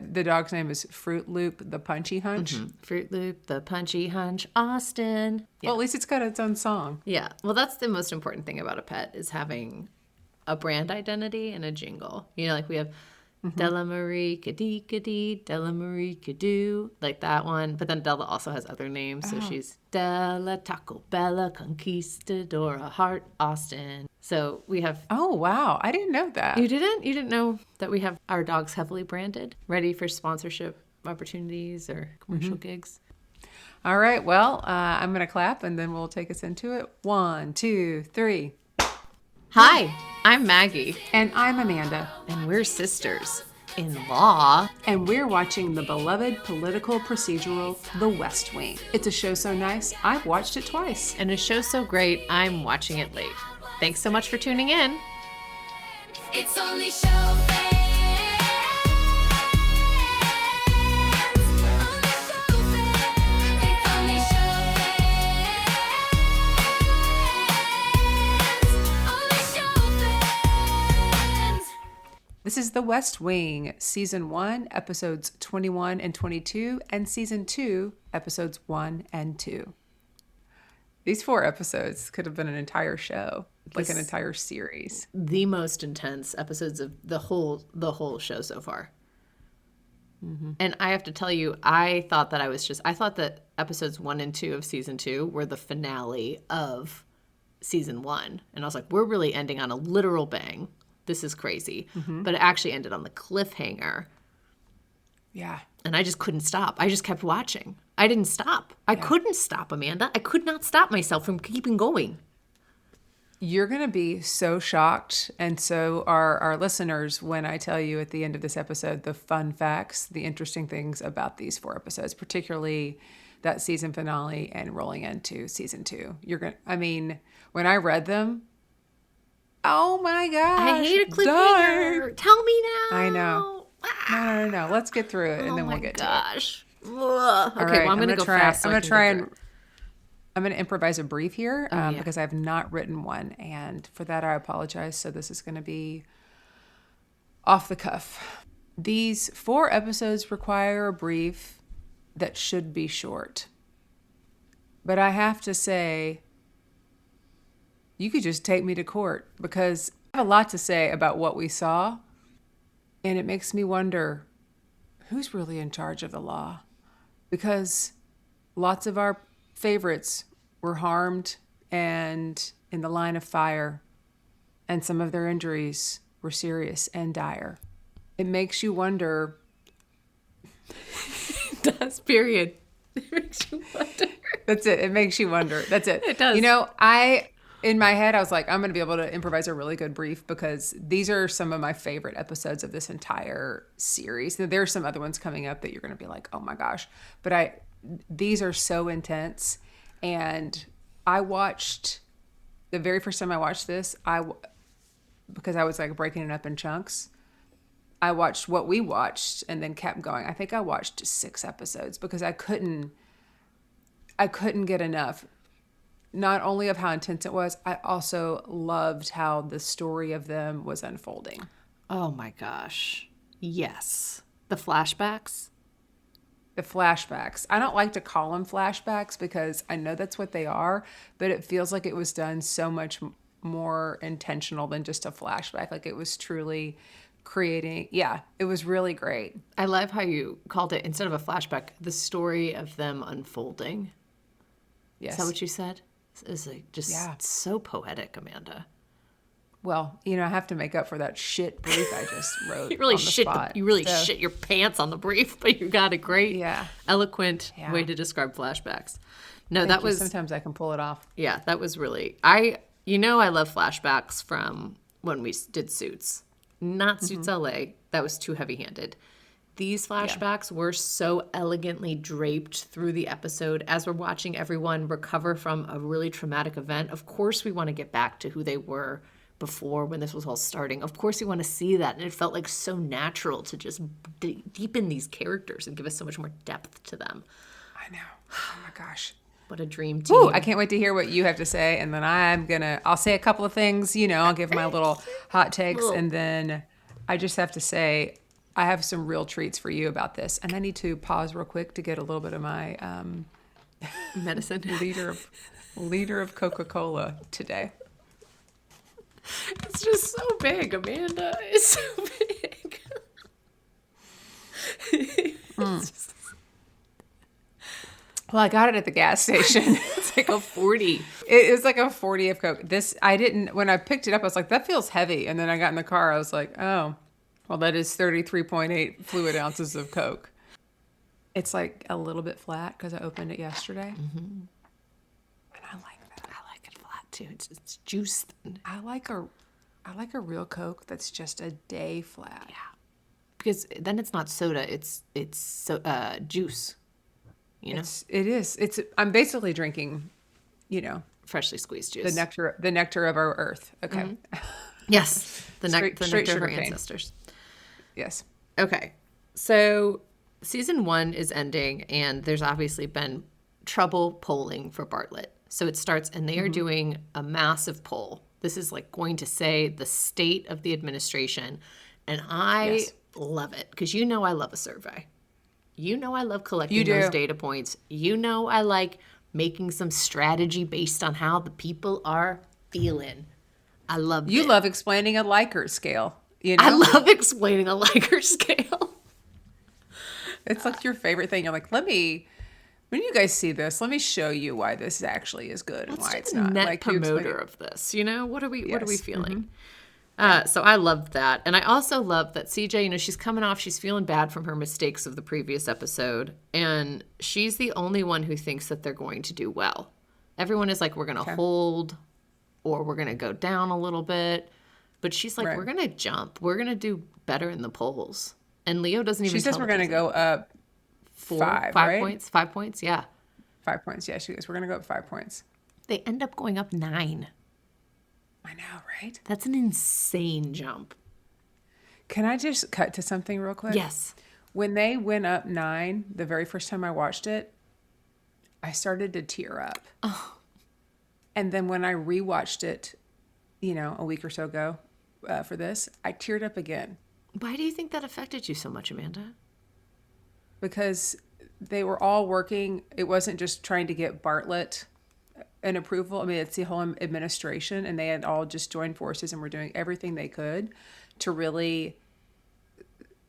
The dog's name is Fruit Loop, the Punchy Hunch. Mm-hmm. Fruit Loop, the Punchy Hunch, Austin. Yeah. Well, at least it's got its own song. Yeah. Well, that's the most important thing about a pet is having a brand identity and a jingle. You know, like we have Della Marie Kadee Kadee, Della Marie Kadoo, like that one. But then Della also has other names. So she's Della, Taco Bella, Conquistadora, Heart, Austin. So we have... Oh, wow. I didn't know that. You didn't? You didn't know that we have our dogs heavily branded, ready for sponsorship opportunities or commercial gigs? All right. Well, I'm going to clap and then we'll take us into it. 1, 2, 3. Hi, I'm Maggie. And I'm Amanda. And we're sisters in law. And we're watching the beloved political procedural, The West Wing. It's a show so nice, I've watched it twice. And a show so great, I'm watching it late. Thanks so much for tuning in. It's only show fans. Only show fans. Only show fans. This is The West Wing, Season 1, Episodes 21 and 22, and Season 2, Episodes 1 and 2. These 4 episodes could have been an entire show, like an entire series. The most intense episodes of the whole show so far. Mm-hmm. And I have to tell you, I thought that episodes 1 and 2 of season 2 were the finale of season 1. And I was like, we're really ending on a literal bang. This is crazy. Mm-hmm. But it actually ended on the cliffhanger. Yeah. And I just couldn't stop. I just kept watching. I didn't stop. I couldn't stop, Amanda. I could not stop myself from keeping going. You're going to be so shocked, and so are our listeners, when I tell you at the end of this episode the fun facts, the interesting things about these 4 episodes, particularly that season finale and rolling into season 2. When I read them, oh my gosh. I hate a cliffhanger. Tell me now. I know. No. Let's get through it, and then we'll get to it. Ugh. Okay, right, well, I'm going to go fast. I'm going to improvise a brief here because I have not written one, and for that I apologize. So this is going to be off the cuff. These 4 episodes require a brief that should be short. But I have to say, you could just take me to court because I have a lot to say about what we saw, and it makes me wonder who's really in charge of the law. Because lots of our favorites were harmed and in the line of fire, and some of their injuries were serious and dire. It makes you wonder. It does, period. It makes you wonder. That's it. It makes you wonder. That's it. It does. You know, in my head, I was like, I'm going to be able to improvise a really good brief because these are some of my favorite episodes of this entire series. There are some other ones coming up that you're going to be like, oh my gosh. But these are so intense. And I watched, the very first time I watched this, because I was like breaking it up in chunks, I watched what we watched and then kept going. I think I watched 6 episodes because I couldn't get enough. Not only of how intense it was, I also loved how the story of them was unfolding. Oh my gosh. Yes. The flashbacks. I don't like to call them flashbacks because I know that's what they are, but it feels like it was done so much more intentional than just a flashback. Like it was truly creating. Yeah, it was really great. I love how you called it, instead of a flashback, the story of them unfolding. Yes. Is that what you said? It's like just so poetic, Amanda. Well, I have to make up for that shit brief I just wrote. You really on the spot. You really shit your pants on the brief, but you got a great, eloquent way to describe flashbacks. No, Thank you. Sometimes I can pull it off. Yeah, that was really. I love flashbacks from when we did Suits, not Suits LA. That was too heavy-handed. These flashbacks were so elegantly draped through the episode as we're watching everyone recover from a really traumatic event. Of course, we want to get back to who they were before when this was all starting. Of course, we want to see that. And it felt like so natural to just deepen these characters and give us so much more depth to them. I know. Oh my gosh. What a dream team. Ooh, I can't wait to hear what you have to say. And then I'll say a couple of things, I'll give my little hot takes. And then I just have to say, I have some real treats for you about this. And I need to pause real quick to get a little bit of my Medicine. liter of Coca-Cola today. It's just so big, Amanda. It's so big. It's just- Well, I got it at the gas station. it's like a 40. It was like a 40 of Coke. When I picked it up, I was like, that feels heavy. And then I got in the car, I was like, oh, well, that is 33.8 fluid ounces of Coke. It's like a little bit flat because I opened it yesterday. Mm-hmm. And I like that. I like it flat too. It's juice. I like a real Coke that's just a day flat. Yeah. Because then it's not soda, it's juice. You know? It is. I'm basically drinking, Freshly squeezed juice. the nectar of our earth. Okay. Mm-hmm. Yes. The Straight nectar of sugar our cane. ancestors. Yes. Okay. So season 1 is ending, and there's obviously been trouble polling for Bartlett. So it starts, and they are doing a massive poll. This is like going to say the state of the administration. And I love it because I love a survey. I love collecting those data points. I like making some strategy based on how the people are feeling. I love it. You love explaining a Likert scale. I love explaining a Likert scale. It's like your favorite thing. You're like, when you guys see this, let me show you why this actually is good and why it's not. Net Like you explain promoter it. of this. What are we feeling? Mm-hmm. So I love that. And I also love that CJ, she's coming off, she's feeling bad from her mistakes of the previous episode. And she's the only one who thinks that they're going to do well. Everyone is like, we're going to hold or we're going to go down a little bit. But she's like, we're going to jump. We're going to do better in the polls. And Leo doesn't even She says tell we're the going to president. go up 5 right? points. 5 points, yeah. 5 points. Yeah, she goes, we're going to go up 5 points. They end up going up 9. I know, right? That's an insane jump. Can I just cut to something real quick? Yes. When they went up 9, the very first time I watched it, I started to tear up. Oh. And then when I rewatched it, a week or so ago for this, I teared up again. Why do you think that affected you so much, Amanda? Because they were all working. It wasn't just trying to get Bartlett an approval. I mean, it's the whole administration, and they had all just joined forces and were doing everything they could to really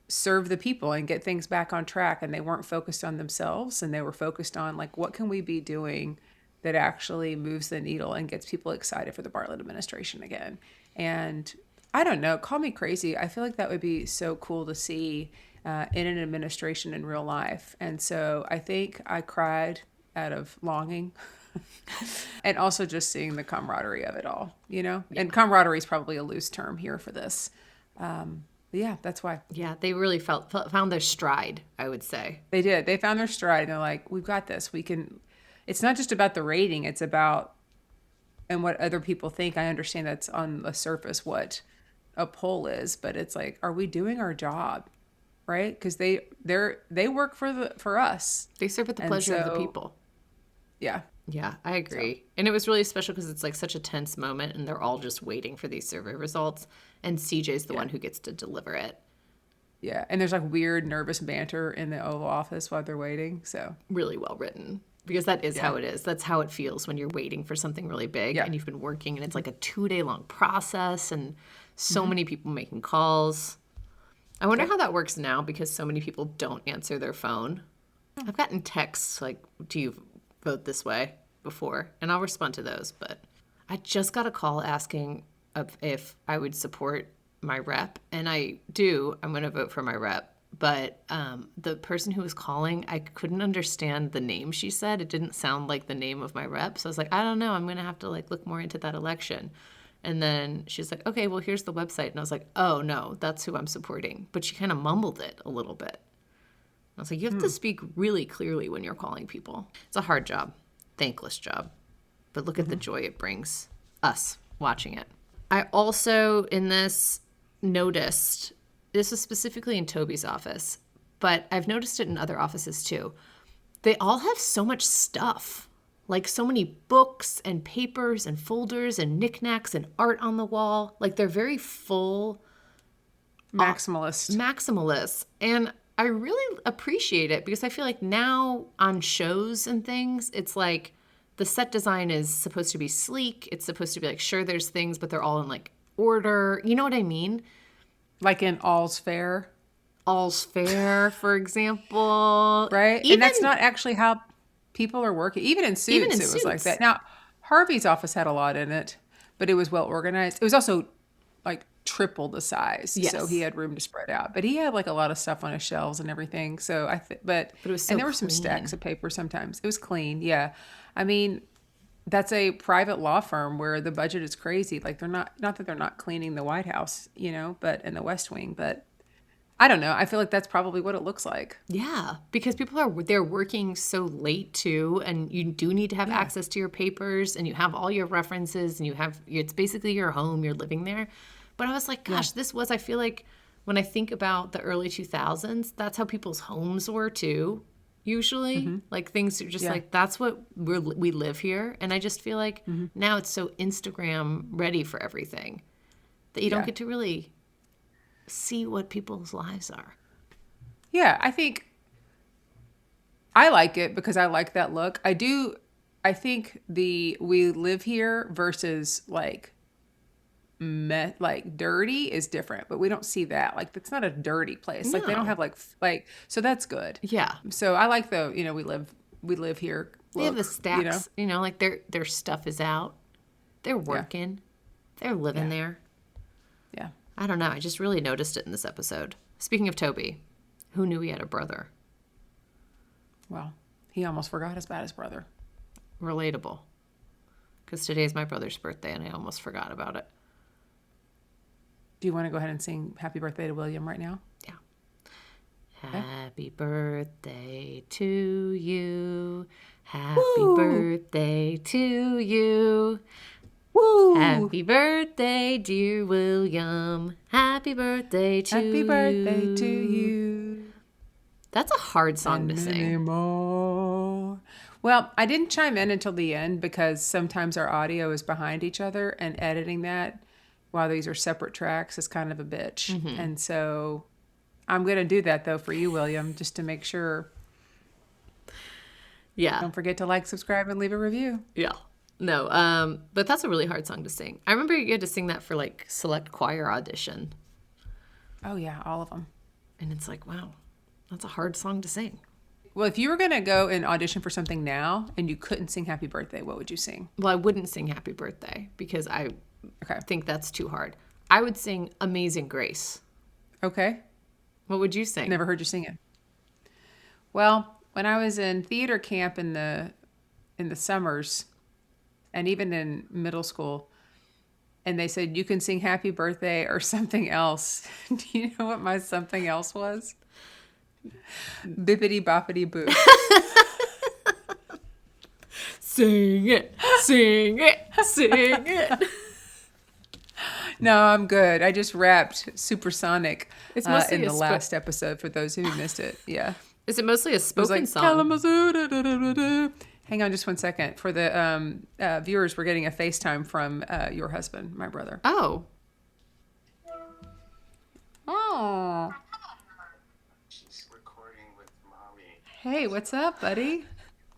serve the people and get things back on track. And they weren't focused on themselves, and they were focused on like, what can we be doing that actually moves the needle and gets people excited for the Bartlett administration again. And I don't know, call me crazy. I feel like that would be so cool to see in an administration in real life. And so I think I cried out of longing and also just seeing the camaraderie of it all, and camaraderie is probably a loose term here for this. But yeah, that's why. Yeah, they really found their stride, I would say. They did. They found their stride. And they're like, we've got this. We can. It's not just about the rating. It's about and what other people think. I understand that's on the surface what a poll is, but it's like, are we doing our job, right? Because they work for us. They serve at the pleasure of the people. Yeah. Yeah, I agree. And it was really special because it's like such a tense moment, and they're all just waiting for these survey results, and CJ's the one who gets to deliver it. Yeah, and there's like weird, nervous banter in the Oval Office while they're waiting. So really well written. Because that is how it is. That's how it feels when you're waiting for something really big and you've been working, and it's like a 2-day long process and so many people making calls. I wonder how that works now because so many people don't answer their phone. I've gotten texts like, do you vote this way before? And I'll respond to those. But I just got a call asking if I would support my rep. And I do. I'm going to vote for my rep. But the person who was calling, I couldn't understand the name she said. It didn't sound like the name of my rep. So I was like, I don't know. I'm going to have to like look more into that election. And then she's like, okay, well, here's the website. And I was like, oh, no, that's who I'm supporting. But she kind of mumbled it a little bit. I was like, you have to speak really clearly when you're calling people. It's a hard job, thankless job. But look at the joy it brings us watching it. I also, in this, noticed... This was specifically in Toby's office, but I've noticed it in other offices too. They all have so much stuff, like so many books and papers and folders and knickknacks and art on the wall. Like they're very full Maximalist. And I really appreciate it because I feel like now on shows and things, it's like the set design is supposed to be sleek. It's supposed to be like, sure, there's things, but they're all in like order. You know what I mean? Like in All's Fair. All's fair, for example. Right? And that's not actually how people are working. Even in Suits, it was like that. Now, Harvey's office had a lot in it, but it was well organized. It was also like triple the size, so he had room to spread out. But he had like a lot of stuff on his shelves and everything. So but it was so and there were some stacks of paper sometimes. It was clean, yeah. I mean, that's a private law firm where the budget is crazy. Like they're not that they're not cleaning the White House, but in the West Wing, but I don't know. I feel like that's probably what it looks like. Yeah, because they're working so late too, and you do need to have access to your papers, and you have all your references, and it's basically your home. You're living there. But I was like, gosh, I feel like when I think about the early 2000s, that's how people's homes were too. Usually, like things are just like that's what we live here, and I just feel like now it's so Instagram ready for everything that you don't get to really see what people's lives are. Yeah, I think I like it because I like that look. I think the we live here versus like dirty is different, but we don't see that. Like it's not a dirty place. Like they don't have like so that's good. Yeah. So I like the, we live here. They have the stacks, like their stuff is out. They're working. They're living there. Yeah. I don't know. I just really noticed it in this episode. Speaking of Toby, who knew he had a brother? Well, he almost forgot about his brother. Relatable. Because today's my brother's birthday and I almost forgot about it. Do you want to go ahead and sing Happy Birthday to William right now? Yeah. Happy birthday to you. Happy birthday to you. Woo! Happy birthday, dear William. Happy birthday to you. Happy birthday to you. That's a hard song to sing. Anymore. Well, I didn't chime in until the end because sometimes our audio is behind each other, and editing that while these are separate tracks is kind of a bitch. And so I'm going to do that, though, for you, William, just to make sure. Yeah. Don't forget to like, subscribe, and leave a review. Yeah. No, but that's a really hard song to sing. I remember you had to sing that for like select choir audition. Oh, yeah, all of them. And it's like, wow, that's a hard song to sing. Well, if you were going to go and audition for something now and you couldn't sing Happy Birthday, what would you sing? Well, I wouldn't sing Happy Birthday because I think that's too hard. I would sing Amazing Grace. Okay. What would you sing? Never heard you sing it. Well, when I was in theater camp in the summers and even in middle school, and they said you can sing Happy Birthday or something else. Do you know what my something else was? Bippity boppity boo. Sing it, sing it, sing it. No, I'm good. I just rapped Supersonic It's mostly in the last episode for those who missed it. Yeah. Is it mostly a spoken song? Kalamazoo, da, da, da, da, da. Hang on just one second. For the viewers, we're getting a FaceTime from your husband, my brother. Oh. Oh. She's recording with mommy. Hey, what's up, buddy?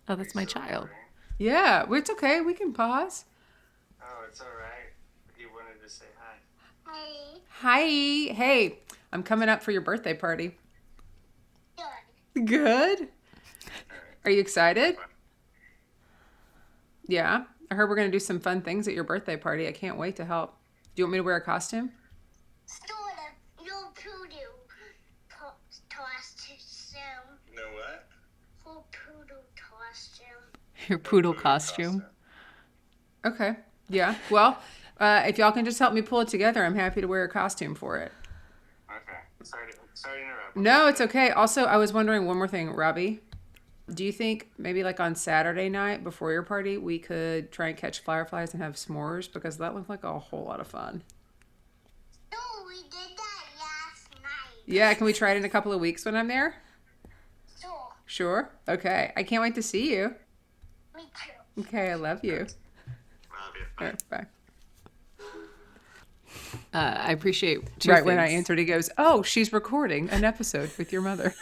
Oh, that's my child. Yeah, it's okay. We can pause. Oh, it's all right. He wanted to say hi. Hi. Hey, I'm coming up for your birthday party. Good. Are you excited? Yeah. I heard we're going to do some fun things at your birthday party. I can't wait to help. Do you want me to wear a costume? You know what? Your poodle costume. Okay. Yeah. Well, if y'all can just help me pull it together, I'm happy to wear a costume for it. Okay. Sorry to interrupt. No, it's okay. Also, I was wondering one more thing, Robbie. Do you think maybe like on Saturday night before your party, we could try and catch fireflies and have s'mores? Because that looked like a whole lot of fun. No, we did that last night. Yeah, can we try it in a couple of weeks when I'm there? Sure. Sure. Okay. I can't wait to see you. Me too. Okay, I love you. Love you. All right, bye. I appreciate two Right when I things. answered, he goes, "Oh, she's recording an episode with your mother."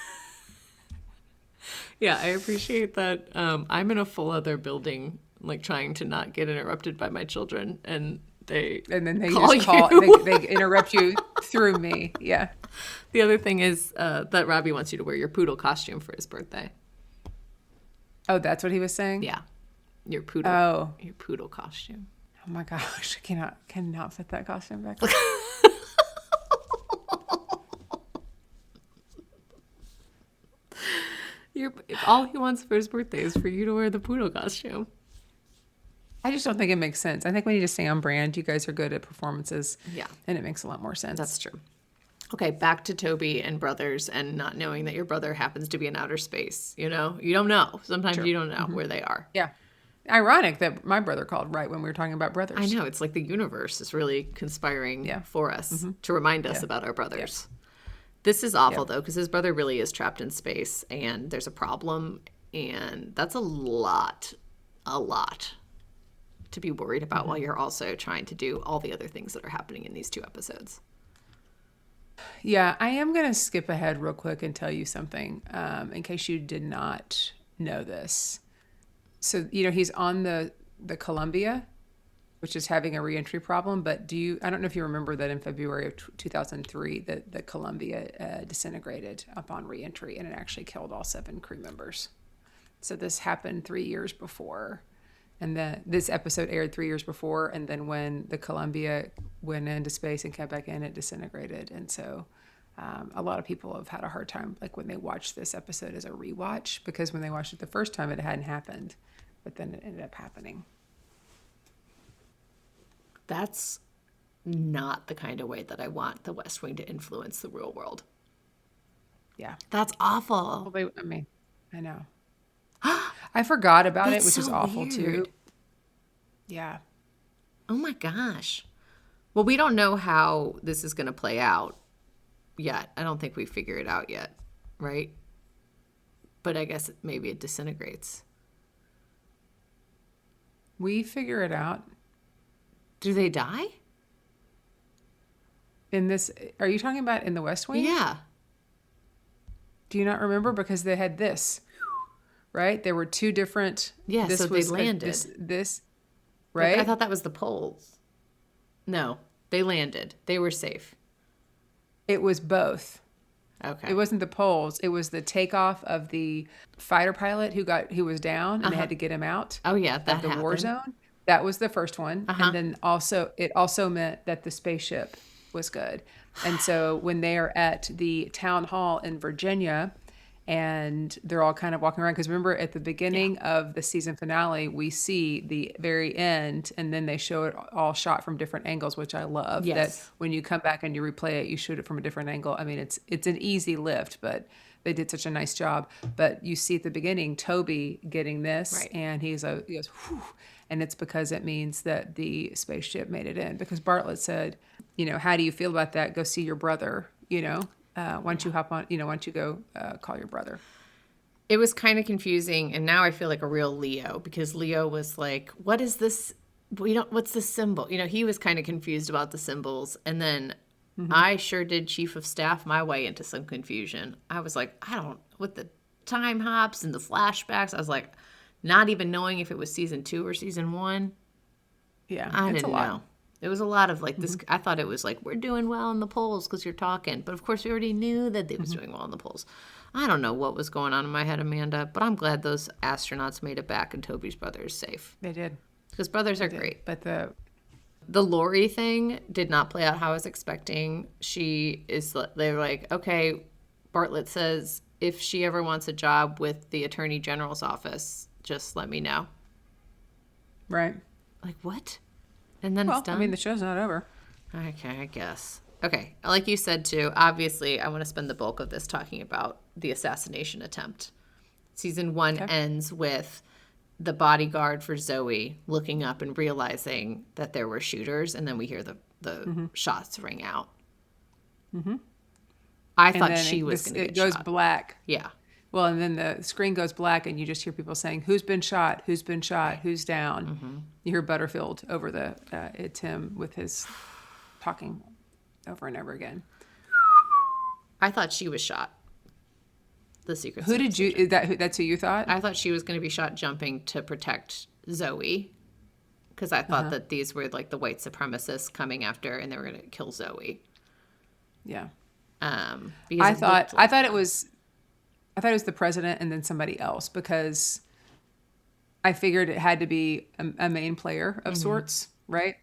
Yeah, I appreciate that. I'm in a full other building, like trying to not get interrupted by my children, and they And then they call just call. you. They interrupt you through me. Yeah. The other thing is that Robbie wants you to wear your poodle costume for his birthday. Oh, that's what he was saying. Yeah, your poodle. Oh. Your poodle costume. Oh my gosh, I cannot fit that costume back. All he wants for his birthday is for you to wear the poodle costume. I just don't think it makes sense. I think we need to stay on brand. You guys are good at performances. Yeah. And it makes a lot more sense. That's true. Okay, back to Toby and brothers and not knowing that your brother happens to be in outer space. You know, you don't know. Sometimes you don't know where they are. Yeah. Ironic that my brother called right when we were talking about brothers. I know. It's like the universe is really conspiring for us to remind us about our brothers. This is awful, though, because his brother really is trapped in space and there's a problem. And that's a lot to be worried about while you're also trying to do all the other things that are happening in these 2 episodes. Yeah, I am going to skip ahead real quick and tell you something in case you did not know this. So, he's on the Columbia, which is having a reentry problem. But I don't know if you remember that in February of 2003, that the Columbia disintegrated upon reentry, and it actually killed all 7 crew members. So this happened 3 years before. And then this episode aired 3 years before. And then when the Columbia went into space and came back in, it disintegrated. And so a lot of people have had a hard time, like when they watched this episode as a rewatch, because when they watched it the first time, it hadn't happened. But then it ended up happening. That's not the kind of way that I want the West Wing to influence the real world. Yeah. That's awful. Well, I know. I forgot about it, That's which is so awful too. weird. Yeah. Oh my gosh. Well, we don't know how this is going to play out yet. I don't think we figure it out yet, right? But I guess maybe it disintegrates. We figure it out. Do they die? In this, are you talking about in the West Wing? Yeah. Do you not remember? Because they had this, right? There were 2 different. Yeah, this so they was landed. This, Like, right? I thought that was the poles. No, they landed. They were safe. It was both. Okay. It wasn't the poles. It was the takeoff of the fighter pilot who was down, and they had to get him out. Oh yeah, that of the war happened. zone. That was the first one. And then it also meant that the spaceship was good. And so when they are at the town hall in Virginia and they're all kind of walking around, because remember at the beginning of the season finale, we see the very end and then they show it all shot from different angles, which I love. Yes. That when you come back and you replay it, you shoot it from a different angle. I mean, it's an easy lift, but they did such a nice job. But you see at the beginning, Toby getting this, Right. and he goes, whew. And it's because it means that the spaceship made it in. Because Bartlett said, how do you feel about that? Go see your brother, once you hop on, once you go call your brother. It was kind of confusing, and now I feel like a real Leo, because Leo was like, what is this? What's the symbol? He was kind of confused about the symbols. And then I sure did chief of staff my way into some confusion. I was like, with the time hops and the flashbacks, I was like, not even knowing if it was season 2 or season 1. Yeah, I it's didn't a lot. know. It was a lot of like this. I thought it was like, we're doing well in the polls because you're talking. But of course, we already knew that they was doing well in the polls. I don't know what was going on in my head, Amanda, but I'm glad those astronauts made it back and Toby's brother is safe. They did. Because brothers are great. But The Lori thing did not play out how I was expecting. They're like, okay, Bartlett says, if she ever wants a job with the Attorney General's office, just let me know. right. Like, what? And then Well, it's done? I mean, the show's not over. Okay, I guess. Okay, like you said too, obviously I want to spend the bulk of this talking about the assassination attempt. Season 1 ends with the bodyguard for Zoe looking up and realizing that there were shooters, and then we hear the shots ring out. I thought she was going to It get goes shot. black. Yeah. Well, and then the screen goes black, and you just hear people saying, "Who's been shot? Who's been shot? Who's down?" You hear Butterfield over the Tim with his talking over and over again. I thought she was shot. The Secret Who Service did you? agent. That's who you thought? I thought she was going to be shot jumping to protect Zoe, because I thought that these were like the white supremacists coming after, and they were going to kill Zoe. Yeah. Because I thought it was the president and then somebody else, because I figured it had to be a main player of sorts, right?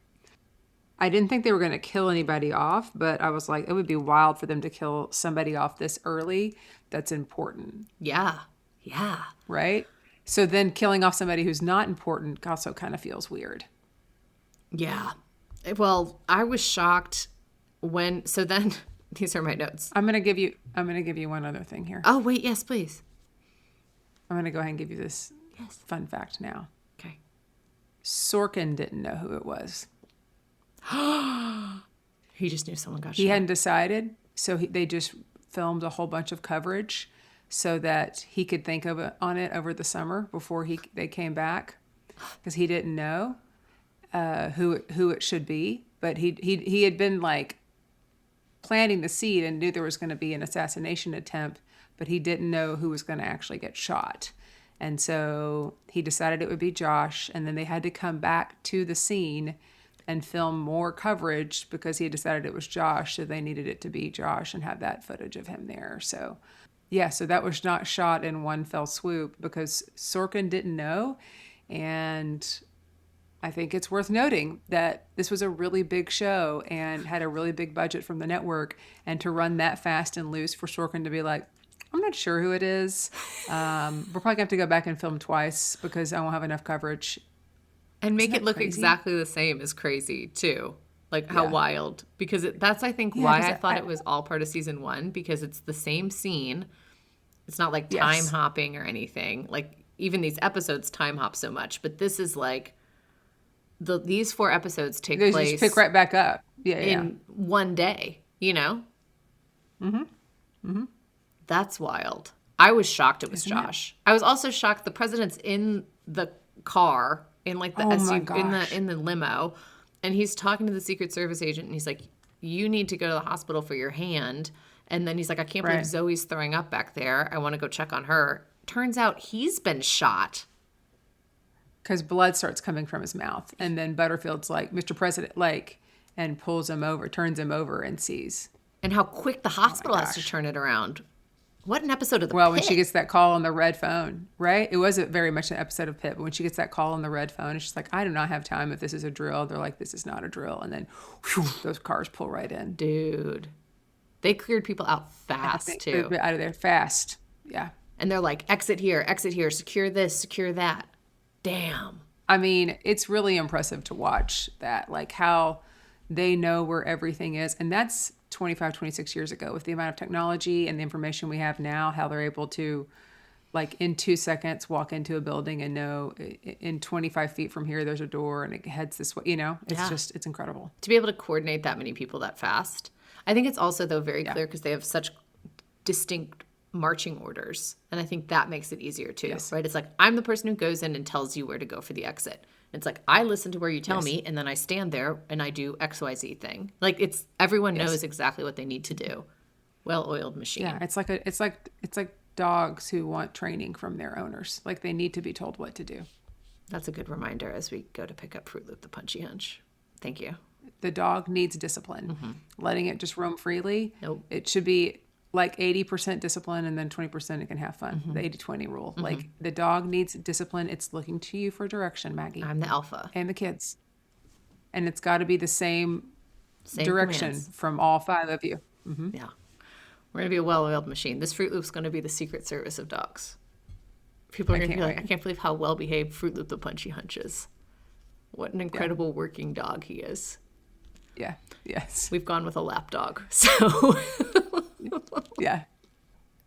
I didn't think they were going to kill anybody off, but I was like, it would be wild for them to kill somebody off this early. That's important, Yeah. right? So then killing off somebody who's not important also kind of feels weird. Yeah. Well, I was shocked when. So then, these are my notes. I'm gonna give you one other thing here. Oh wait, yes, please. I'm gonna go ahead and give you this fun fact now. Okay. Sorkin didn't know who it was. He just knew someone got shot. He hadn't decided, so they just filmed a whole bunch of coverage so that he could think of it on it over the summer before they came back, because he didn't know who it should be, but he had been like planting the seed and knew there was going to be an assassination attempt, but he didn't know who was going to actually get shot. And so he decided it would be Josh, and then they had to come back to the scene and film more coverage because he had decided it was Josh, so they needed it to be Josh and have that footage of him there. So, yeah, so that was not shot in one fell swoop because Sorkin didn't know. And I think it's worth noting that this was a really big show and had a really big budget from the network, and to run that fast and loose for Sorkin to be like, I'm not sure who it is. We're probably going to have to go back and film twice because I won't have enough coverage. And make Isn't it that look crazy? exactly the same as Crazy, too. Like, how Yeah. wild. Because that's, I think, Yeah, why 'cause I thought it was all part of season 1, because it's the same scene. It's not like Yes. time hopping or anything. Like, even these episodes time hop so much. But this is like, these 4 episodes take They place just pick right back up. Yeah, yeah. in one day, you know? That's wild. I was shocked it was Josh. I was also shocked the president's in the car, in like the Oh my SUV, gosh. in the limo, and he's talking to the Secret Service agent, and he's like, you need to go to the hospital for your hand. And then he's like, I can't believe Right. Zoe's throwing up back there. I want to go check on her. Turns out he's been shot. Because blood starts coming from his mouth. And then Butterfield's like, Mr. President, like, and pulls him over, turns him over and sees. And how quick the hospital has to gosh. turn it around. What an episode of The Well, when Pit. she gets that call on the red phone, right? It wasn't very much an episode of Pitt, but when she gets that call on the red phone, it's just like, I do not have time if this is a drill. They're like, this is not a drill. And then whew, those cars pull right in. Dude. They cleared people out fast, too. They're out of there fast. Yeah. And they're like, exit here, secure this, secure that. Damn. I mean, it's really impressive to watch that, like how they know where everything is. And that's 25, 26 years ago with the amount of technology and the information we have now, how they're able to, like, in 2 seconds, walk into a building and know in 25 feet from here, there's a door and it heads this way. You know, it's Yeah. just, it's incredible. To be able to coordinate that many people that fast. I think it's also, though, very clear because they have such distinct marching orders. And I think that makes it easier, too, Yes. right? It's like, I'm the person who goes in and tells you where to go for the exit. It's like, I listen to where you tell Yes. me, and then I stand there and I do XYZ thing. Like, it's everyone Yes. knows exactly what they need to do. Well-oiled machine. Yeah. It's like dogs who want training from their owners. Like they need to be told what to do. That's a good reminder as we go to pick up Fruit Loop the Punchy Hunch. Thank you. The dog needs discipline. Letting it just roam freely. Nope. It should be like 80% discipline and then 20% it can have fun. The 80-20 rule. Like the dog needs discipline. It's looking to you for direction, Maggie. I'm the alpha. And the kids. And it's got to be the same, Same direction commands. from all 5 of you. Yeah. We're going to be a well-oiled machine. This Fruit Loop's going to be the Secret Service of dogs. People are going to be can't like, wait. I can't believe how well-behaved Fruit Loop the Punchy Hunch is. What an incredible working dog he is. Yeah. Yes. We've gone with a lap dog. So Yeah.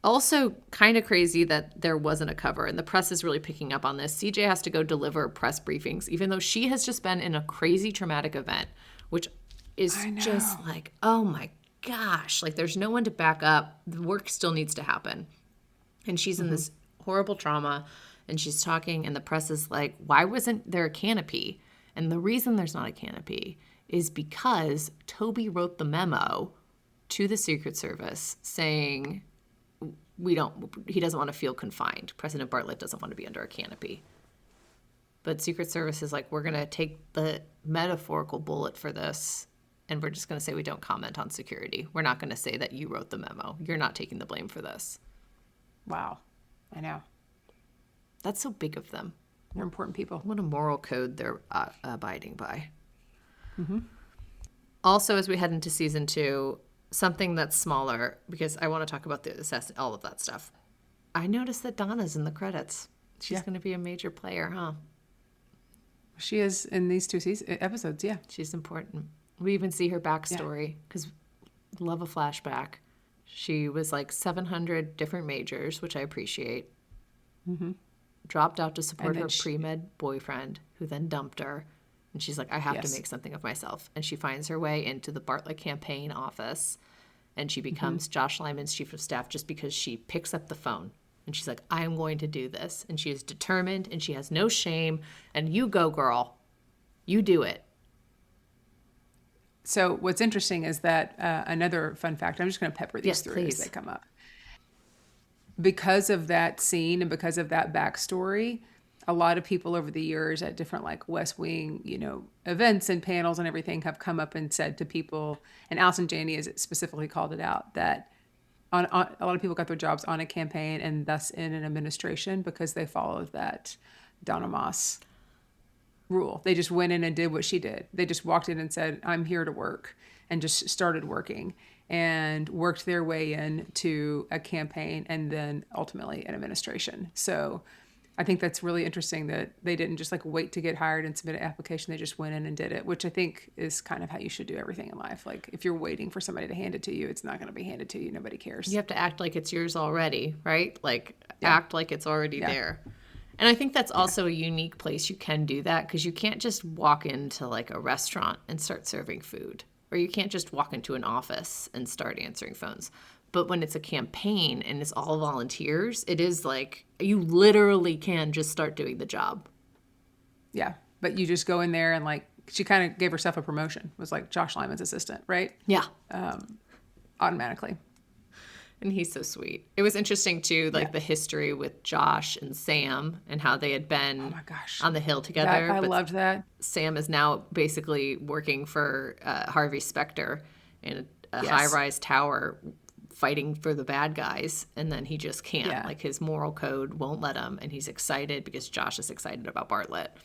also kind of crazy that there wasn't a cover, and the press is really picking up on this. CJ has to go deliver press briefings, even though she has just been in a crazy traumatic event, which is just like, oh my gosh, like there's no one to back up. The work still needs to happen. And she's in this horrible trauma, and she's talking, and the press is like, why wasn't there a canopy? And the reason there's not a canopy is because Toby wrote the memo to the Secret Service saying he doesn't want to feel confined. President Bartlett doesn't want to be under a canopy. But Secret Service is like, we're going to take the metaphorical bullet for this, and we're just going to say we don't comment on security. We're not going to say that you wrote the memo. You're not taking the blame for this. Wow. I know. That's so big of them. They're important people. What a moral code they're abiding by. Mm-hmm. Also, as we head into season 2, something that's smaller, because I want to talk about all of that stuff. I noticed that Donna's in the credits. She's going to be a major player, huh? She is in these 2 episodes, yeah. She's important. We even see her backstory, because love a flashback. She was like 700 different majors, which I appreciate. Mm-hmm. Dropped out to support her pre-med boyfriend, who then dumped her. And she's like, I have to make something of myself. And she finds her way into the Bartlett campaign office. And she becomes Josh Lyman's chief of staff just because she picks up the phone. And she's like, I am going to do this. And she is determined and she has no shame. And you go, girl. You do it. So what's interesting is that another fun fact, I'm just going to pepper these through please. as they come up. Because of that scene and because of that backstory, a lot of people over the years at different like West Wing, events and panels and everything have come up and said to people, and Allison Janney has specifically called it out, that on a lot of people got their jobs on a campaign and thus in an administration because they followed that Donna Moss rule. They just went in and did what she did. They just walked in and said, I'm here to work, and just started working and worked their way into a campaign and then ultimately an administration. So I think that's really interesting that they didn't just like wait to get hired and submit an application. They just went in and did it, which I think is kind of how you should do everything in life. Like if you're waiting for somebody to hand it to you, it's not going to be handed to you. Nobody cares. You have to act like it's yours already, right? Like act like it's already there. And I think that's also a unique place you can do that, because you can't just walk into like a restaurant and start serving food, or you can't just walk into an office and start answering phones. But when it's a campaign and it's all volunteers, it is like you literally can just start doing the job. Yeah. But you just go in there and like, she kind of gave herself a promotion. It was like Josh Lyman's assistant, right? Yeah. Automatically. And he's so sweet. It was interesting too, like the history with Josh and Sam and how they had been on the Hill together. I loved that. Sam is now basically working for Harvey Specter in a high-rise tower, fighting for the bad guys, and then he just can't. Yeah. Like his moral code won't let him, and he's excited because Josh is excited about Bartlett.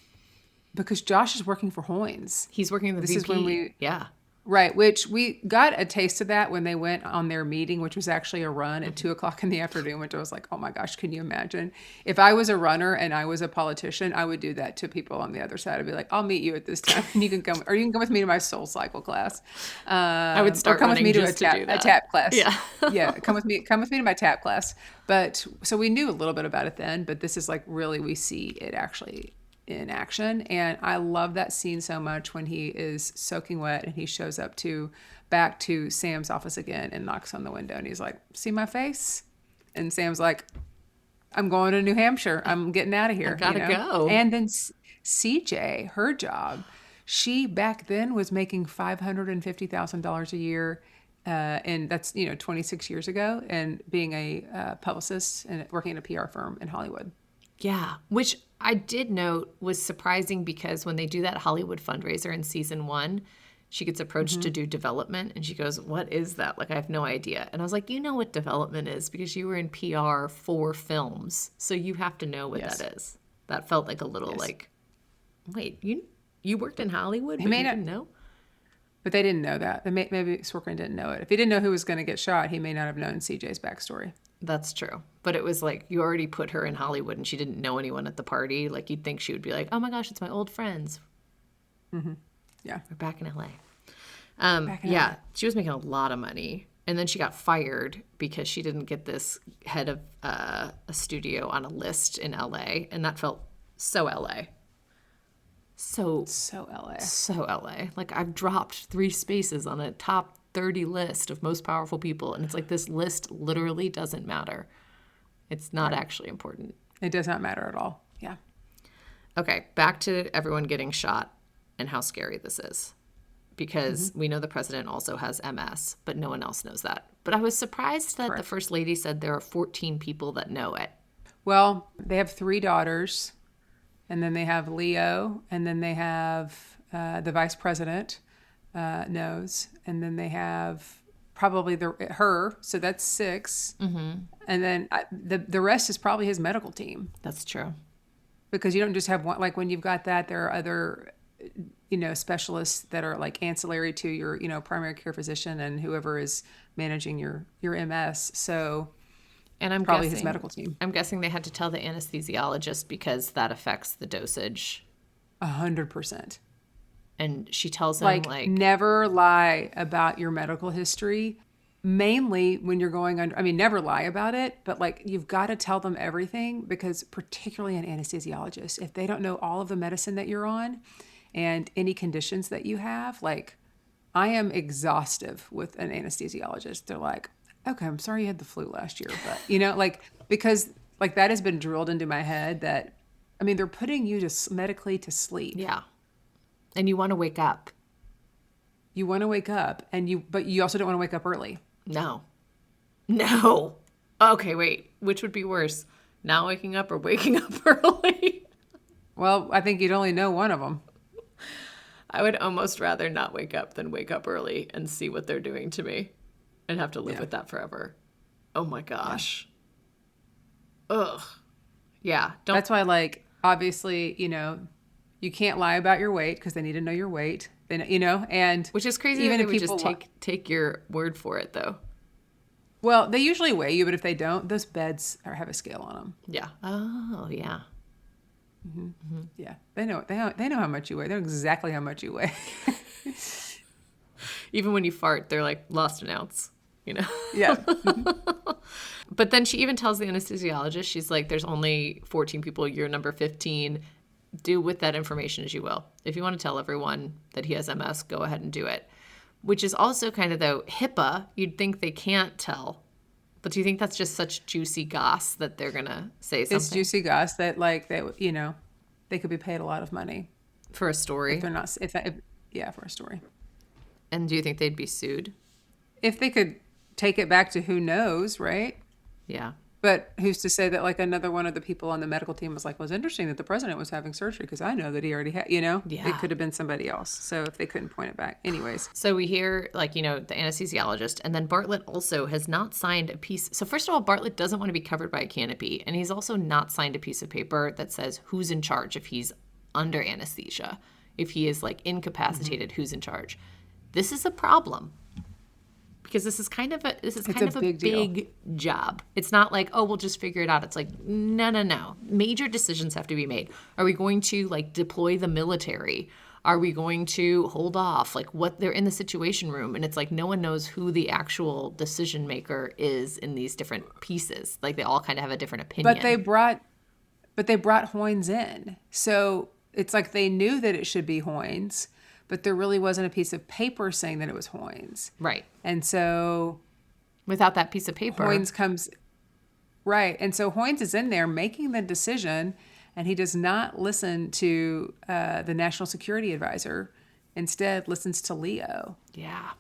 Because Josh is working for Hoynes. He's working the VP. This is when Right, which we got a taste of that when they went on their meeting, which was actually a run at 2:00 in the afternoon, which I was like, oh my gosh, can you imagine? If I was a runner and I was a politician, I would do that to people on the other side. I'd be like, I'll meet you at this time, and you can come, or you can come with me to my Soul Cycle class. I would start or come with me to a tap class. Yeah. Yeah, come with me to my tap class. But so we knew a little bit about it then, but this is like really we see it actually in action. And I love that scene so much when he is soaking wet and he shows up back to Sam's office again and knocks on the window, and he's like, see my face? And Sam's like, I'm going to New Hampshire. I'm getting out of here. I gotta go. And then CJ, her job, she back then was making $550,000 a year. And that's, 26 years ago, and being a publicist and working in a PR firm in Hollywood. Yeah, which I did note was surprising, because when they do that Hollywood fundraiser in season 1, she gets approached to do development, and she goes, what is that? Like, I have no idea. And I was like, you know what development is, because you were in PR for films, so you have to know what that is. That felt like a little like, wait, you worked in Hollywood, but you didn't know? But they didn't know that. Maybe Sorkin didn't know it. If he didn't know who was going to get shot, he may not have known CJ's backstory. That's true. But it was like, you already put her in Hollywood and she didn't know anyone at the party. Like, you'd think she would be like, oh my gosh, it's my old friends. Mm-hmm. Yeah. We're back in LA. She was making a lot of money. And then she got fired because she didn't get this head of a studio on a list in LA. And that felt so LA. So LA. So LA. Like, I've dropped 3 spaces on a top 30 list of most powerful people, and it's like, this list literally doesn't matter. It's not actually important. It does not matter at all. Yeah. Okay, back to everyone getting shot and how scary this is. because we know the president also has MS, but no one else knows that. But I was surprised that the First Lady said there are 14 people that know it. Well, they have 3 daughters, and then they have Leo, and then they have the vice president knows, and then they have probably her, so that's 6. And then the rest is probably his medical team. That's true. Because you don't just have one, like when you've got that, there are other, specialists that are like ancillary to your, primary care physician and whoever is managing your MS. So And I'm probably guessing, his medical team. I'm guessing they had to tell the anesthesiologist because that affects the dosage. 100%. And she tells him like never lie about your medical history. Mainly when you're going under, never lie about it, but like you've got to tell them everything, because particularly an anesthesiologist, if they don't know all of the medicine that you're on and any conditions that you have, like I am exhaustive with an anesthesiologist. They're like, okay, I'm sorry you had the flu last year, but because like that has been drilled into my head that, they're putting you medically to sleep. Yeah. And you want to wake up. You want to wake up but you also don't want to wake up early. No. Okay, wait. Which would be worse? Not waking up or waking up early? Well, I think you'd only know one of them. I would almost rather not wake up than wake up early and see what they're doing to me and have to live with that forever. Oh my gosh. Yeah. Ugh. Yeah. That's why, like, obviously, you can't lie about your weight because they need to know your weight. They, and Which is crazy. Even if we just take your word for it, though. Well, they usually weigh you, but if they don't, those beds have a scale on them. Yeah. Oh, yeah. Yeah, they know how much you weigh. They know exactly how much you weigh. Even when you fart, they're like lost an ounce. Yeah. But then she even tells the anesthesiologist, she's like, "There's only 14 people. You're number 15. Do with that information as you will. If you want to tell everyone that he has MS, go ahead and do it." Which is also kind of, though, HIPAA. You'd think they can't tell. But do you think that's just such juicy goss that they're going to say something? It's juicy goss that, like, they could be paid a lot of money. For a story? If they're not, for a story. And do you think they'd be sued? If they could take it back to who knows, right? Yeah. But who's to say that, like, another one of the people on the medical team was like, well, it's interesting that the president was having surgery because I know that he already had, Yeah. It could have been somebody else. So if they couldn't point it back. Anyways. So we hear, like, the anesthesiologist, and then Bartlett also has not signed a piece. So first of all, Bartlett doesn't want to be covered by a canopy, and he's also not signed a piece of paper that says who's in charge if he's under anesthesia. If he is, like, incapacitated, who's in charge. This is a problem. Because this is kind of a big job. It's not like, oh, we'll just figure it out. It's like, no. Major decisions have to be made. Are we going to, like, deploy the military? Are we going to hold off? Like, what, they're in the situation room, and it's like no one knows who the actual decision maker is in these different pieces. Like, they all kind of have a different opinion. But they brought Hoynes in. So it's like they knew that it should be Hoynes, but there really wasn't a piece of paper saying that it was Hoynes. Right. And so without that piece of paper, Hoynes comes, right. And so Hoynes is in there making the decision, and he does not listen to the National Security Advisor. Instead, listens to Leo. Yeah.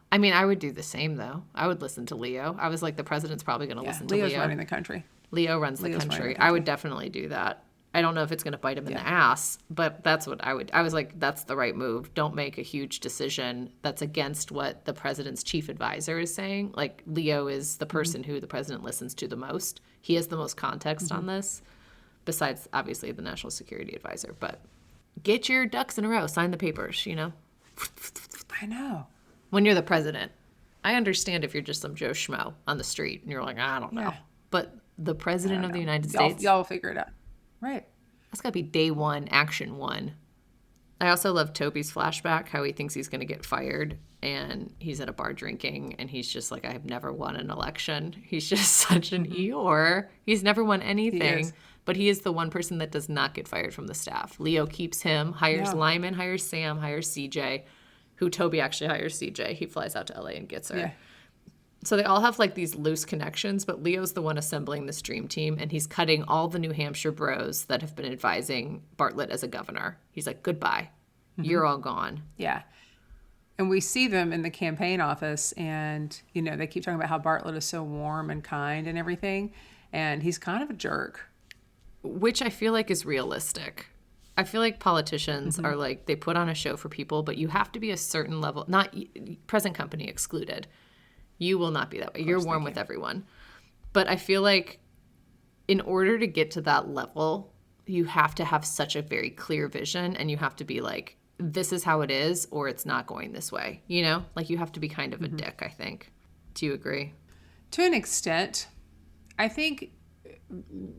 I would do the same, though. I would listen to Leo. I was like, the president's probably going to listen to Leo. Leo's running the country. Leo runs the country. I would definitely do that. I don't know if it's going to bite him in the ass, but that's what I would. I was like, that's the right move. Don't make a huge decision that's against what the president's chief advisor is saying. Like, Leo is the person who the president listens to the most. He has the most context on this, besides, obviously, the national security advisor. But get your ducks in a row. Sign the papers, I know. When you're the president. I understand if you're just some Joe Schmo on the street and you're like, I don't know. Yeah. But the president of the United States. Y'all will figure it out. Right. That's got to be day one, action one. I also love Toby's flashback, how he thinks he's going to get fired, and he's at a bar drinking, and he's just like, I have never won an election. He's just such an Eeyore. He's never won anything, but he is the one person that does not get fired from the staff. Leo keeps him, hires Lyman, hires Sam, hires CJ, who Toby actually hires CJ. He flies out to LA and gets her. Yeah. So they all have, like, these loose connections, but Leo's the one assembling this dream team, and he's cutting all the New Hampshire bros that have been advising Bartlett as a governor. He's like, goodbye. You're all gone. Yeah. And we see them in the campaign office, and, they keep talking about how Bartlett is so warm and kind and everything. And he's kind of a jerk. Which I feel like is realistic. I feel like politicians are like, they put on a show for people, but you have to be a certain level, not present company excluded. You will not be that way. You're warm with everyone. But I feel like in order to get to that level, you have to have such a very clear vision, and you have to be like, this is how it is, or it's not going this way. Like you have to be kind of a dick, I think. Do you agree? To an extent. I think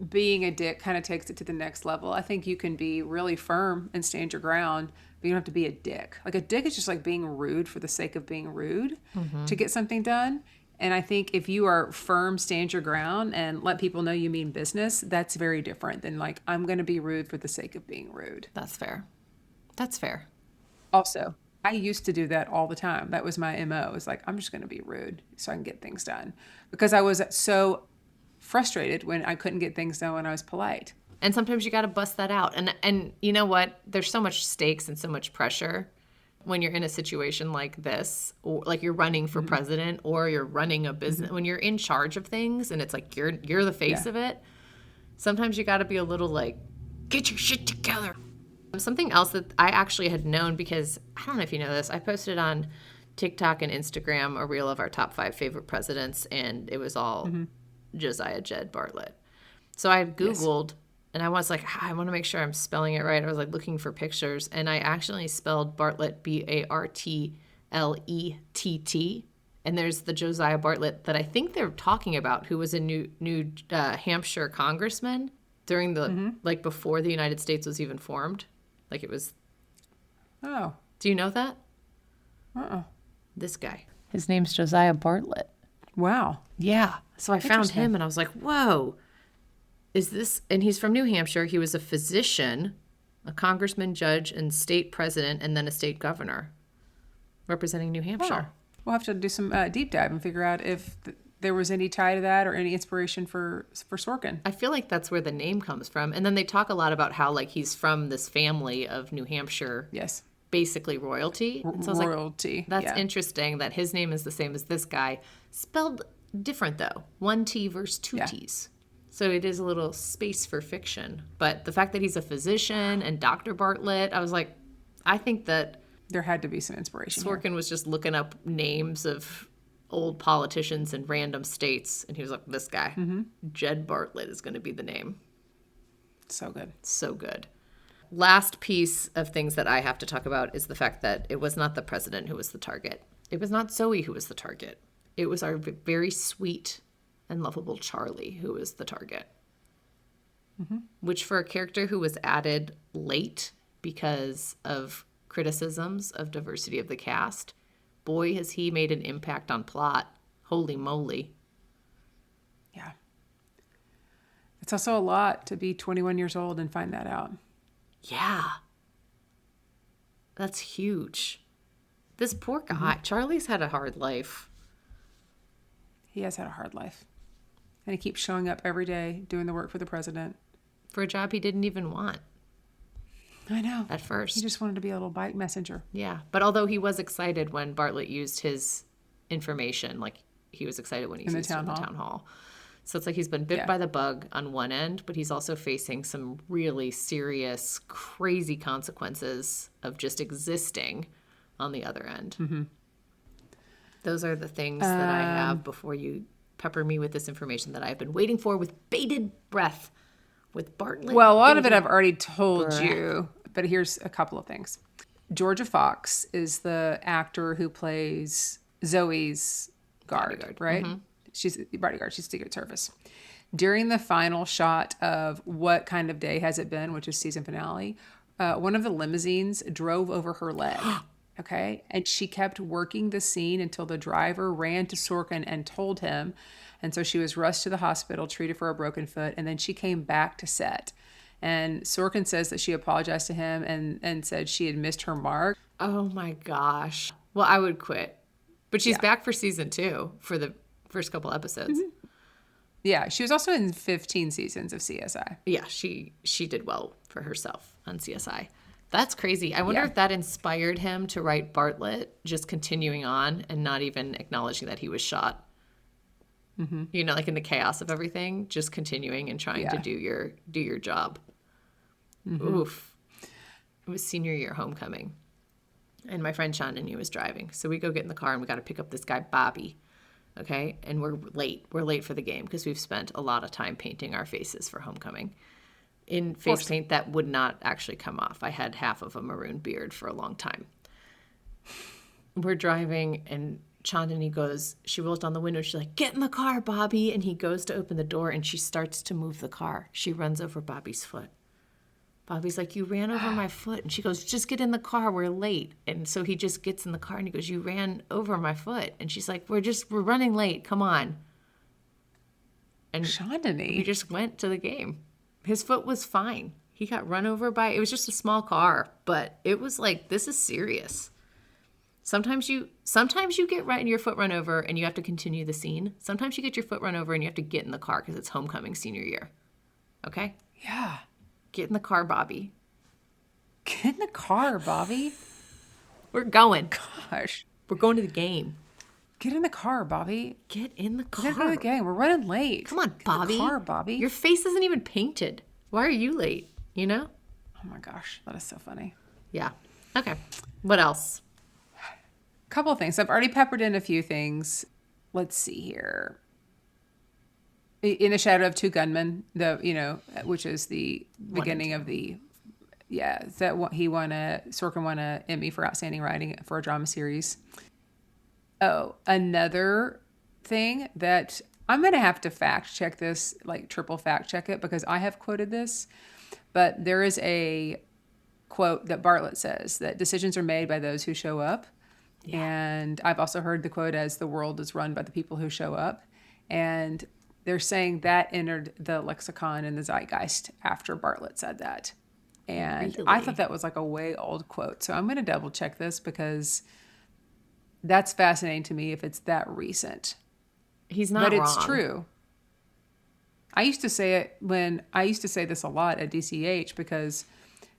being a dick kind of takes it to the next level. I think you can be really firm and stand your ground, but you don't have to be a dick. Like a dick is just like being rude for the sake of being rude to get something done. And I think if you are firm, stand your ground, and let people know you mean business, that's very different than like, I'm going to be rude for the sake of being rude. That's fair. That's fair. Also, I used to do that all the time. That was my MO. It's like, I'm just going to be rude so I can get things done. Because I was so frustrated when I couldn't get things done when I was polite. And sometimes you got to bust that out. And you know what? There's so much stakes and so much pressure when you're in a situation like this, or like you're running for president, or you're running a business. When you're in charge of things and it's like you're the face of it, sometimes you got to be a little like, get your shit together. Something else that I actually had known, because I don't know if you know this, I posted on TikTok and Instagram a reel of our top 5 favorite presidents, and it was all Josiah Jed Bartlett. So I Googled, and I was like, I want to make sure I'm spelling it right. I was like looking for pictures, and I actually spelled Bartlett Bartlett. And there's the Josiah Bartlett that I think they're talking about, who was a New Hampshire congressman during the like before the United States was even formed. Like it was. Oh. Do you know that? This guy. His name's Josiah Bartlett. Wow. Yeah. So I found him and I was like, whoa, is this? And he's from New Hampshire. He was a physician, a congressman, judge, and state president, and then a state governor representing New Hampshire. Wow. We'll have to do some deep dive and figure out if there was any tie to that or any inspiration for Sorkin. I feel like that's where the name comes from. And then they talk a lot about how like he's from this family of New Hampshire. Yes. Basically royalty. And so I was royalty. Like, that's interesting that his name is the same as this guy. Spelled different though. 1 T versus 2 T's. So it is a little space for fiction. But the fact that he's a physician and Dr. Bartlett, I was like, I think that there had to be some inspiration. Sorkin was just looking up names of old politicians in random states, and he was like, this guy, Jed Bartlett, is going to be the name. So good. So good. Last piece of things that I have to talk about is the fact that it was not the president who was the target. It was not Zoe who was the target. It was our very sweet and lovable Charlie who was the target. Which for a character who was added late because of criticisms of diversity of the cast, boy, has he made an impact on plot. Holy moly. Yeah. It's also a lot to be 21 years old and find that out. Yeah. That's huge. This poor guy, Charlie's had a hard life. He has had a hard life. And he keeps showing up every day doing the work for the president. For a job he didn't even want. I know. At first. He just wanted to be a little bike messenger. Yeah. But although he was excited when Bartlett used his information, like he was excited when he used it in the town hall. So it's like he's been bit by the bug on one end, but he's also facing some really serious, crazy consequences of just existing on the other end. Those are the things that I have before you pepper me with this information that I've been waiting for with bated breath with Bartlett. Well, a lot of it I've already told you, but here's a couple of things. Georgia Fox is the actor who plays Zoe's bodyguard, right? She's the bodyguard. She's Secret Service. During the final shot of What Kind of Day Has It Been, which is season finale, one of the limousines drove over her leg. Okay. And she kept working the scene until the driver ran to Sorkin and told him. And so she was rushed to the hospital, treated for a broken foot, and then she came back to set. And Sorkin says that she apologized to him and said she had missed her mark. Oh my gosh. Well, I would quit. But she's back for season 2 for the first couple episodes. Yeah, she was also in 15 seasons of CSI. Yeah, she did well for herself on CSI. That's crazy. I wonder Yeah. if that inspired him to write Bartlett, just continuing on and not even acknowledging that he was shot. Mm-hmm. You know, like in the chaos of everything, just continuing and trying to Yeah. do your job. Oof. It was senior year homecoming. And my friend Chandani was driving. So we go get in the car and we got to pick up this guy, Bobby. Okay. And we're late. We're late for the game because we've spent a lot of time painting our faces for homecoming in face paint that would not actually come off. I had half of a maroon beard for a long time. We're driving and Chandani goes, she rolls down the window. She's like, get in the car, Bobby. And he goes to open the door and she starts to move the car. She runs over Bobby's foot. Bobby's like, you ran over my foot. And she goes, just get in the car. We're late. And so he just gets in the car and he goes, you ran over my foot. And she's like, we're running late. Come on. And Chandani. we just went to the game. His foot was fine. He got run over it was just a small car, but it was like, this is serious. Sometimes you get your foot run over and you have to continue the scene. Sometimes you get your foot run over and you have to get in the car because it's homecoming senior year. Okay? Yeah. Get in the car, Bobby. Get in the car, Bobby. We're going. Gosh. We're going to the game. Get in the car, Bobby. Get in the We car. gotta go to the game. We're running late. Come on, Get Bobby. in the car, Bobby. Your face isn't even painted. Why are you late? You know? Oh my gosh, that is so funny. Yeah. Okay. What else? Couple of things. I've already peppered in a few things. Let's see here. In the Shadow of Two Gunmen, which is the beginning of the, Sorkin won a Emmy for outstanding writing for a drama series. Oh, another thing that I'm going to have to fact check this, like triple fact check it, because I have quoted this, but there is a quote that Bartlett says that decisions are made by those who show up. Yeah. And I've also heard the quote as the world is run by the people who show up. And they're saying that entered the lexicon and the zeitgeist after Bartlett said that. And Really? I thought that was like a way old quote. So I'm going to double check this because that's fascinating to me if it's that recent. He's not But wrong. it's true. I used to say this a lot at DCH because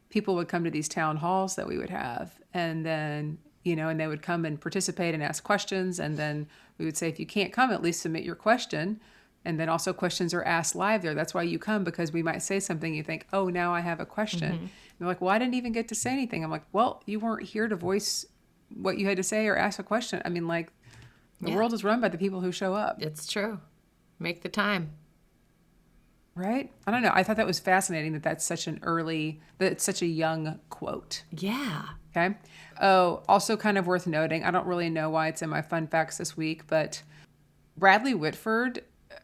people would come to these town halls that we would have, and then, and they would come and participate and ask questions. And then we would say, if you can't come, at least submit your question. And then also questions are asked live there. That's why you come, because we might say something. You think, oh, now I have a question. And they're like, well, I didn't even get to say anything. I'm like, well, you weren't here to voice what you had to say or ask a question. I mean, like, the world is run by the people who show up. It's true. Make the time. Right? I don't know. I thought that was fascinating that that's such a young quote. Yeah. Okay. Oh, also kind of worth noting, I don't really know why it's in my fun facts this week, but Bradley Whitford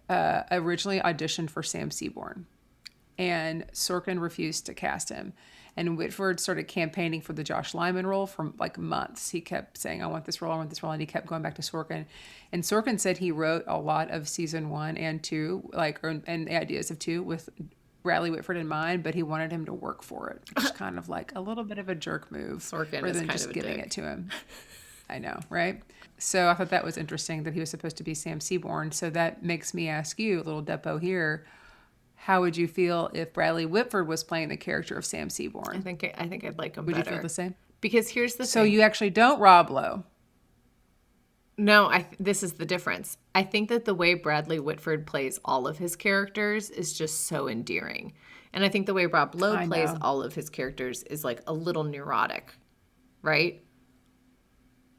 originally auditioned for Sam Seaborn, and Sorkin refused to cast him. And Whitford started campaigning for the Josh Lyman role for like months. He kept saying, I want this role, and he kept going back to Sorkin. And Sorkin said he wrote a lot of season 1 and 2, and the ideas of 2 with Bradley Whitford in mind, but he wanted him to work for it, which is kind of like a little bit of a jerk move. Sorkin rather is than kind just of a giving dick. it to him. I know, right? So I thought that was interesting that he was supposed to be Sam Seaborn. So that makes me ask you, a little depo here, how would you feel if Bradley Whitford was playing the character of Sam Seaborn? I think I'd like him Would better. you feel the same? Because here's the So thing. you actually don't Rob Lowe. No, this is the difference. I think that the way Bradley Whitford plays all of his characters is just so endearing. And I think the way Rob Lowe I plays know. all of his characters is like a little neurotic, right?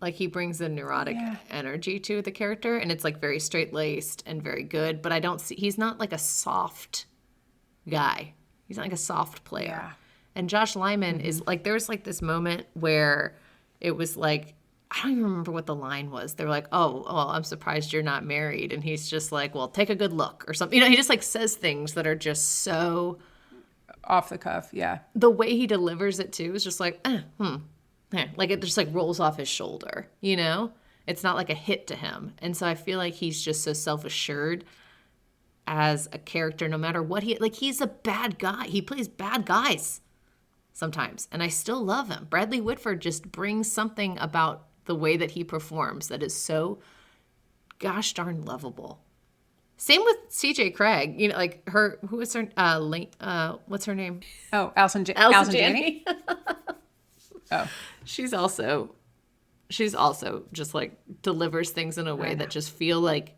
Like he brings a neurotic energy to the character, and it's like very straight-laced and very good, but he's not like a soft guy. He's not like a soft player. Yeah. And Josh Lyman is like, there was like this moment where it was like, I don't even remember what the line was. They were like, oh, I'm surprised you're not married. And he's just like, well, take a good look or something. He just like says things that are just so... Off the cuff, yeah. The way he delivers it too is just like, like it just like rolls off his shoulder, It's not like a hit to him. And so I feel like he's just so self-assured as a character, no matter what he's a bad guy. He plays bad guys sometimes, and I still love him. Bradley Whitford just brings something about the way that he performs that is so gosh darn lovable. Same with CJ Craig, like her, who is her, what's her name? Oh, Allison Allison Janney. Oh, She's also just like delivers things in a way that just feel like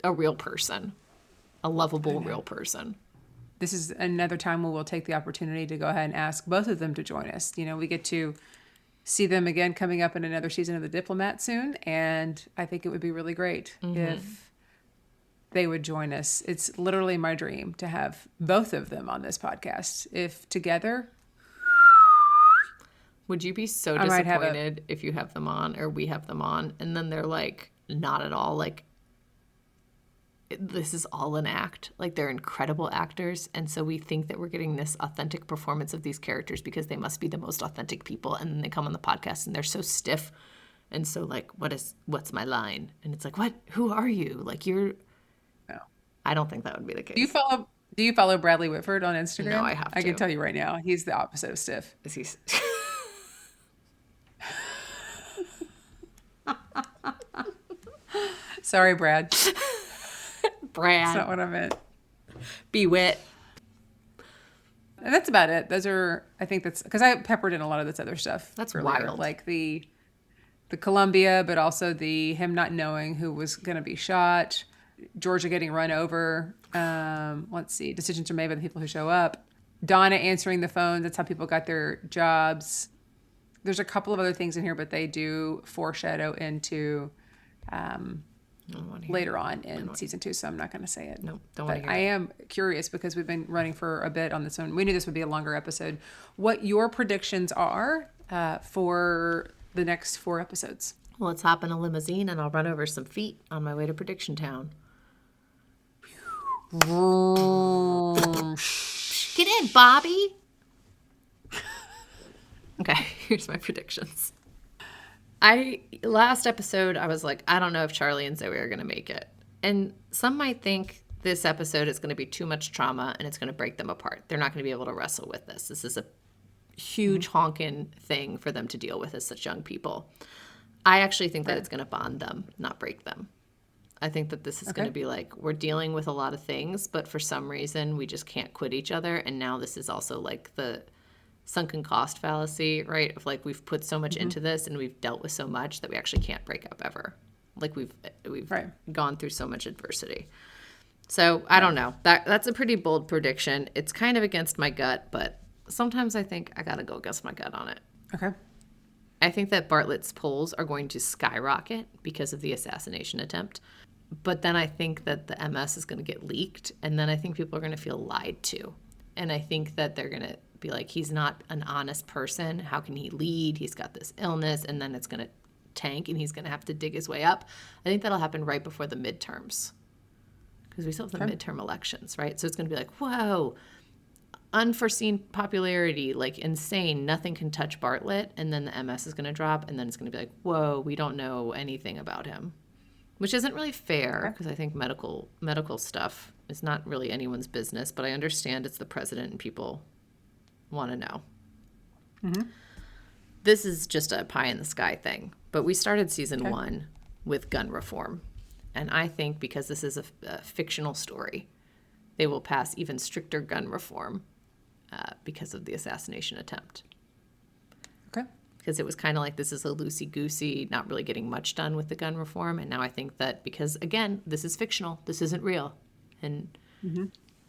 a real person, a lovable real person. this is another time where we'll take the opportunity to go ahead and ask both of them to join us. You know, we get to see them again coming up in another season of The Diplomat soon, and I think it would be really great if they would join us. It's literally my dream to have both of them on this podcast. If together, Would you be so I might have disappointed if you have them on or we have them on and then they're like not at all like this is all an act. Like they're incredible actors and so we think that we're getting this authentic performance of these characters because they must be the most authentic people and then they come on the podcast and they're so stiff and so like what's my line? And it's like, "What? Who are you?" Like you're no. I don't think that would be the case. Do you follow Bradley Whitford on Instagram? No, I have I can to. tell you right now, he's the opposite of stiff. Is he Sorry, Brad. Brad? That's not what I meant. Be wit. And that's about it. Those are, I think that's, because I peppered in a lot of this other stuff. That's earlier, wild. like the Columbia, but also the him not knowing who was going to be shot, Georgia getting run over. Let's see, decisions are made by the people who show up. Donna answering the phone. That's how people got their jobs. There's a couple of other things in here, but they do foreshadow into later on in season 2, so I'm not going to say it. No, don't want to But hear I am curious because we've been running for a bit on this one. We knew this would be a longer episode. What your predictions are for the next 4 episodes? Well, let's hop in a limousine and I'll run over some feet on my way to Prediction Town. Get in, Bobby. Okay, here's my predictions. Last episode, I was like, I don't know if Charlie and Zoe are going to make it. And some might think this episode is going to be too much trauma and it's going to break them apart. They're not going to be able to wrestle with this. This is a huge honking thing for them to deal with as such young people. I actually think that it's going to bond them, not break them. I think that this is going to be like, we're dealing with a lot of things, but for some reason we just can't quit each other. And now this is also like the sunken cost fallacy, right? Of like, we've put so much into this and we've dealt with so much that we actually can't break up ever. Like we've gone through so much adversity. So I don't know. That's a pretty bold prediction. It's kind of against my gut, but sometimes I think I got to go against my gut on it. Okay. I think that Bartlett's polls are going to skyrocket because of the assassination attempt. But then I think that the MS is going to get leaked, and then I think people are going to feel lied to. And I think that they're going to be like, he's not an honest person. How can he lead? He's got this illness, and then it's going to tank, and he's going to have to dig his way up. I think that'll happen right before the midterms, because we still have the midterm elections, right? So it's going to be like, whoa, unforeseen popularity, like insane, nothing can touch Bartlett, and then the MS is going to drop, and then it's going to be like, whoa, we don't know anything about him, which isn't really fair, because I think medical stuff is not really anyone's business, but I understand it's the president and people want to know. This is just a pie in the sky thing, but we started season 1 with gun reform, and I think because this is a fictional story, they will pass even stricter gun reform because of the assassination attempt. Okay. Because it was kind of like, this is a loosey-goosey, not really getting much done with the gun reform. And now I think that because, again, this is fictional, this isn't real. And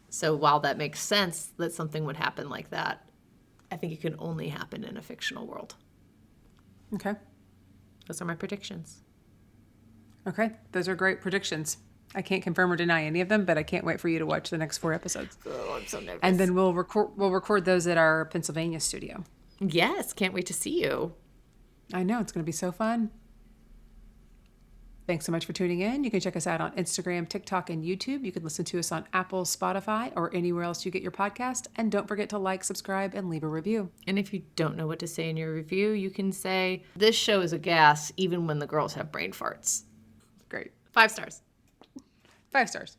so while that makes sense that something would happen like that, I think it can only happen in a fictional world. Okay. Those are my predictions. Okay. Those are great predictions. I can't confirm or deny any of them, but I can't wait for you to watch the next 4 episodes. Oh, I'm so nervous. And then we'll record those at our Pennsylvania studio. Yes, can't wait to see you. I know, it's going to be so fun. Thanks so much for tuning in. You can check us out on Instagram, TikTok, and YouTube. You can listen to us on Apple, Spotify, or anywhere else you get your podcast. And don't forget to like, subscribe, and leave a review. And if you don't know what to say in your review, you can say, this show is a gas even when the girls have brain farts. Great. 5 stars. 5 stars.